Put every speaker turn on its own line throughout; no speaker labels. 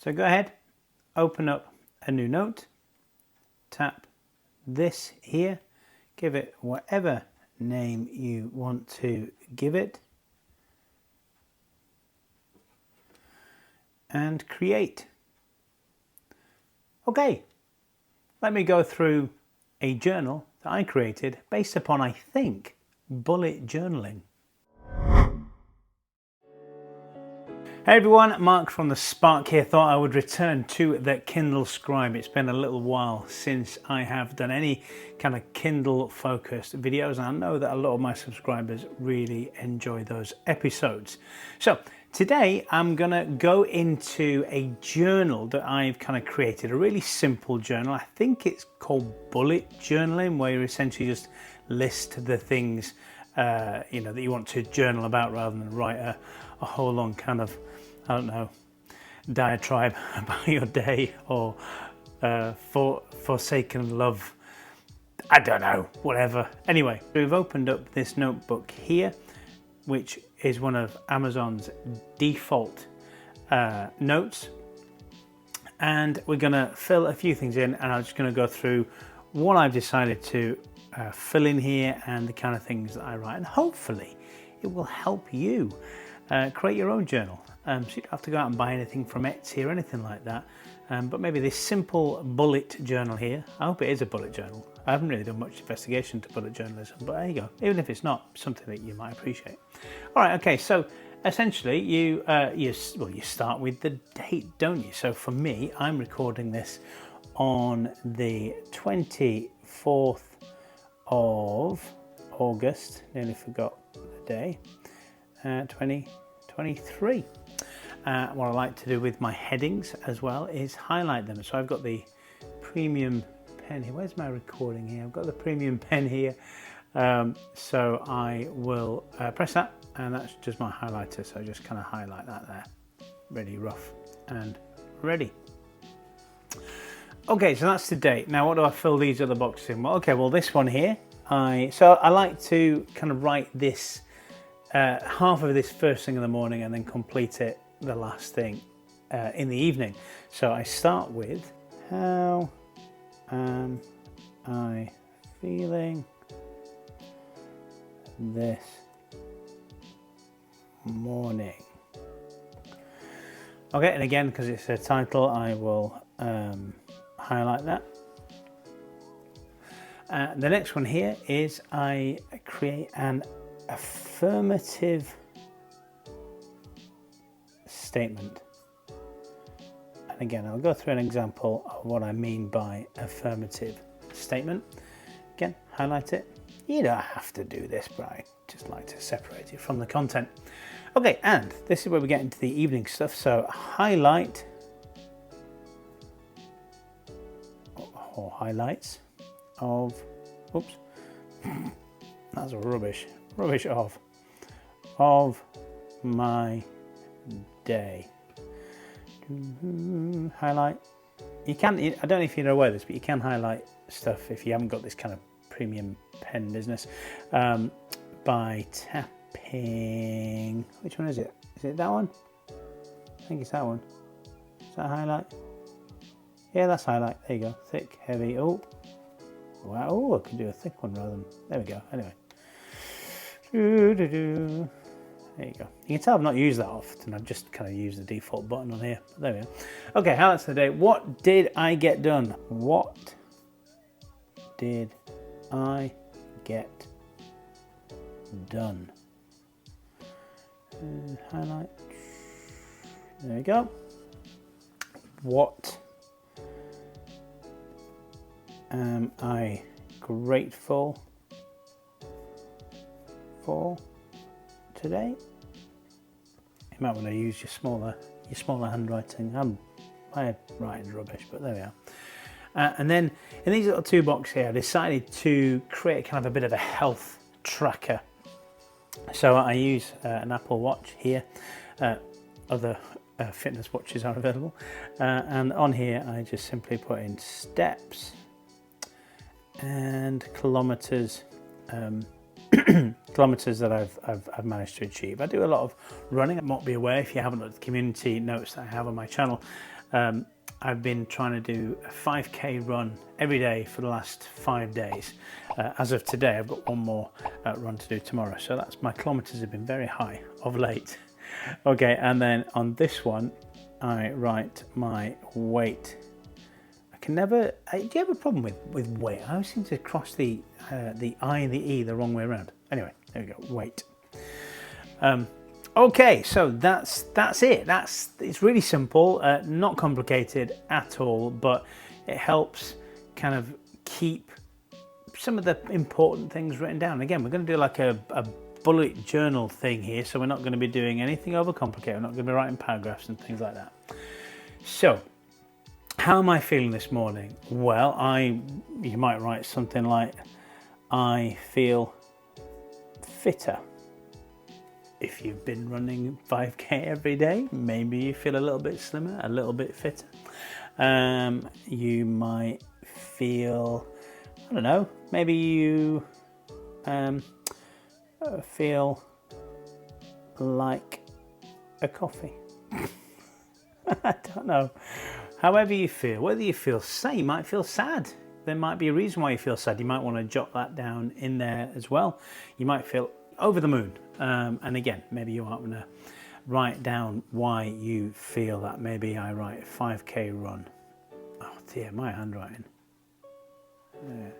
So go ahead, open up a new note, tap this here, give it whatever name you want to give it, and create. Okay, let me go through a journal that I created based upon, I think, bullet journaling. Hey everyone, Mark from The Spark here. Thought I would return to the Kindle Scribe. It's been a little while since I have done any kind of Kindle focused videos, and I know that a lot of my subscribers really enjoy those episodes. So today I'm gonna go into a journal that I've kind of created, a really simple journal. I think it's called bullet journaling, where you essentially just list the things that you want to journal about, rather than write a whole long kind of, I don't know, diatribe about your day, or forsaken love, I don't know, whatever. Anyway, we've opened up this notebook here, which is one of Amazon's default notes, and we're going to fill a few things in, and I'm just going to go through what I've decided to fill in here and the kind of things that I write, and hopefully it will help you create your own journal. So you don't have to go out and buy anything from Etsy or anything like that, but maybe this simple bullet journal here, I hope it is a bullet journal. I haven't really done much investigation to bullet journalism, but there you go. Even if it's not, something that you might appreciate. All right, okay, so essentially you start with the date, don't you? So for me, I'm recording this on the 24th of August, nearly forgot the day, 2023. What I like to do with my headings as well is highlight them. So I've got the premium pen here. Where's my recording here? I've got the premium pen here. So I will press that, and that's just my highlighter. So I just kind of highlight that there. Ready, rough, and ready. Okay, so that's the date. Now, what do I fill these other boxes in? Well, okay, well, this one here, I like to kind of write this half of this first thing in the morning, and then complete it the last thing in the evening. So I start with, how am I feeling this morning? Okay, and again, because it's a title, I will highlight that. The next one here is I create an affirmative statement. And again, I'll go through an example of what I mean by affirmative statement. Again, highlight it. You don't have to do this, but I just like to separate it from the content. Okay, and this is where we get into the evening stuff. So highlight or highlights of, oops, that's rubbish of my day. Highlight. You can, I don't know if you're aware of this, but you can highlight stuff if you haven't got this kind of premium pen business, by tapping. Which one is it? Is it that one? I think it's that one. Is that highlight? Yeah, that's highlight. There you go. Thick, heavy. Oh, wow. Oh, I can do a thick one rather than. There we go. Anyway. There you go. You can tell I've not used that often. I've just kind of used the default button on here. But there we go. Okay, highlights of the day. What did I get done? What did I get done? Highlight. There we go. What am I grateful for today? You might want to use your smaller handwriting. My writing's rubbish, but there we are. And then in these little two boxes here, I decided to create kind of a bit of a health tracker. So I use an Apple Watch here. Other fitness watches are available. And on here, I just simply put in steps and kilometers. Kilometers that I've managed to achieve. I do a lot of running. I might be aware, if you haven't looked at the community notes that I have on my channel, I've been trying to do a 5k run every day for the last 5 days. As of today, I've got one more run to do tomorrow. So that's, my kilometers have been very high of late. Okay, and then on this one, I write my weight. I can never, do you have a problem with weight? I always seem to cross the I and the E the wrong way around. Anyway, there we go, weight. Okay, so that's it. It's really simple, not complicated at all, but it helps kind of keep some of the important things written down. Again, we're going to do like a bullet journal thing here, so we're not going to be doing anything overcomplicated. We're not going to be writing paragraphs and things like that. So, how am I feeling this morning? Well, you might write something like, I feel fitter. If you've been running 5k every day, maybe you feel a little bit slimmer, a little bit fitter. You might feel, I don't know, maybe you feel like a coffee. I don't know. However you feel, whether you feel sad, you might feel sad. There might be a reason why you feel sad. You might want to jot that down in there as well. You might feel over the moon. And again, maybe you want to write down why you feel that. Maybe I write 5k run. Oh dear, my handwriting. There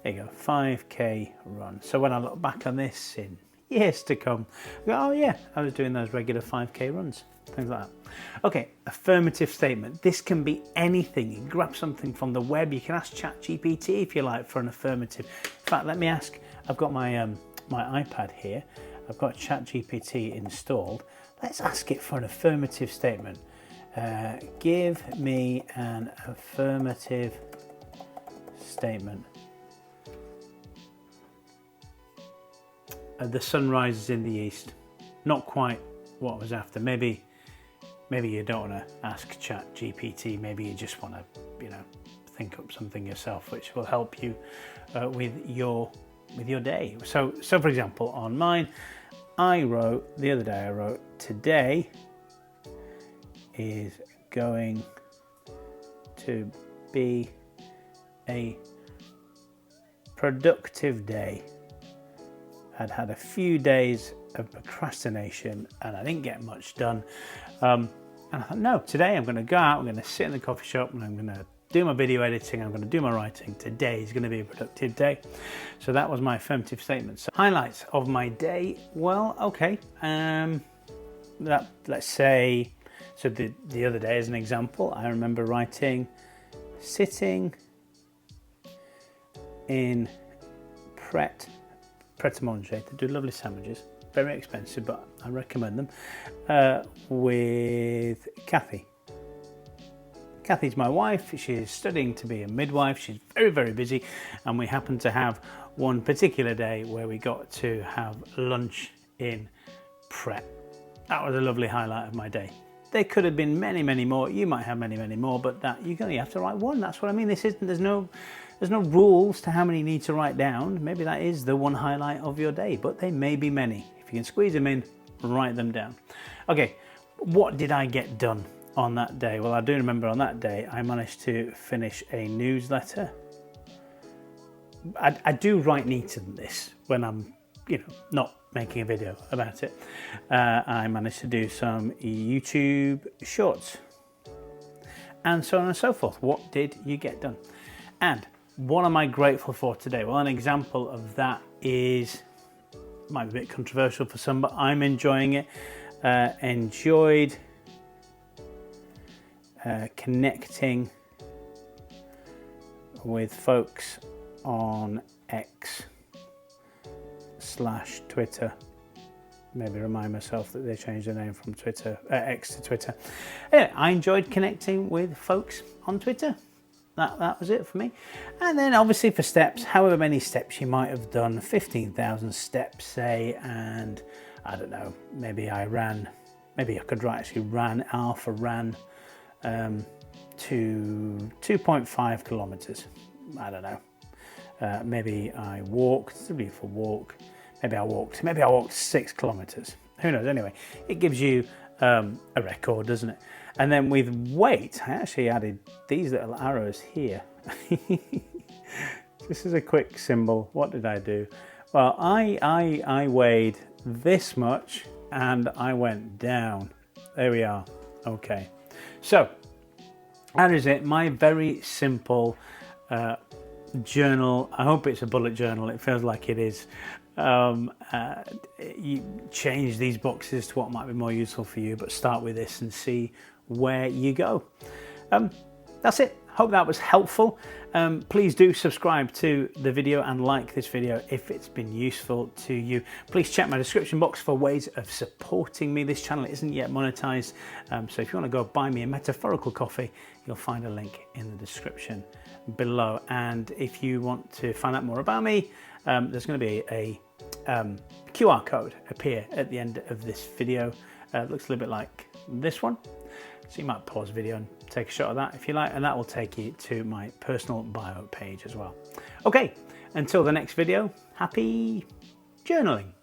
you go, 5k run. So when I look back on this in years to come, I go, oh yeah, I was doing those regular 5k runs, things like that. Okay, affirmative statement. This can be anything. You can grab something from the web. You can ask ChatGPT if you like for an affirmative. In fact, let me ask. I've got my my iPad here. I've got ChatGPT installed. Let's ask it for an affirmative statement. Give me an affirmative statement. The sun rises in the east. Not quite what I was after. Maybe you don't want to ask ChatGPT. Maybe you just want to, think up something yourself, which will help you with your day. So for example, on mine, the other day I wrote, today is going to be a productive day. I'd had a few days of procrastination and I didn't get much done. And I thought, no, today I'm going to go out, I'm going to sit in the coffee shop and I'm going to do my video editing, I'm going to do my writing. Today is going to be a productive day. So that was my affirmative statement. So highlights of my day. Well, okay. Let's say, so the other day as an example, I remember writing, sitting in Pret-a-Manger. They do lovely sandwiches. Very expensive, but I recommend them. With Kathy. Kathy's my wife. She's studying to be a midwife. She's very, very busy. And we happened to have one particular day where we got to have lunch in Pret. That was a lovely highlight of my day. There could have been many, many more. You might have many, many more, but that you only have to write one. That's what I mean. There's no rules to how many you need to write down. Maybe that is the one highlight of your day, but they may be many. If you can squeeze them in, write them down. Okay, what did I get done on that day? Well, I do remember on that day, I managed to finish a newsletter. I do write neater than this when I'm, not making a video about it. I managed to do some YouTube shorts and so on and so forth. What did you get done? And what am I grateful for today? Well, an example of that is, might be a bit controversial for some, but I'm enjoying it. Enjoyed connecting with folks on X/Twitter. Maybe remind myself that they changed their name from X to Twitter. Anyway, I enjoyed connecting with folks on Twitter. That was it for me. And then obviously for steps, however many steps you might have done, 15,000 steps say, and I don't know, maybe I could actually ran to 2.5 kilometers. I don't know. Maybe I walked, it's a beautiful walk. Maybe I walked 6 kilometers. Who knows? Anyway, it gives you a record, doesn't it? And then with weight, I actually added these little arrows here. This is a quick symbol. What did I do? Well, I weighed this much and I went down. There we are. Okay. So that is it. My very simple journal. I hope it's a bullet journal. It feels like it is. You change these boxes to what might be more useful for you, but start with this and see where you go. That's it. Hope that was helpful. Please do subscribe to the video and like this video if it's been useful to you. Please check my description box for ways of supporting me. This channel isn't yet monetized, so if you want to go buy me a metaphorical coffee, you'll find a link in the description below. And if you want to find out more about me, there's going to be a QR code appear at the end of this video. It looks a little bit like this one. So you might pause the video and take a shot of that if you like, and that will take you to my personal bio page as well. Okay, until the next video, happy journaling.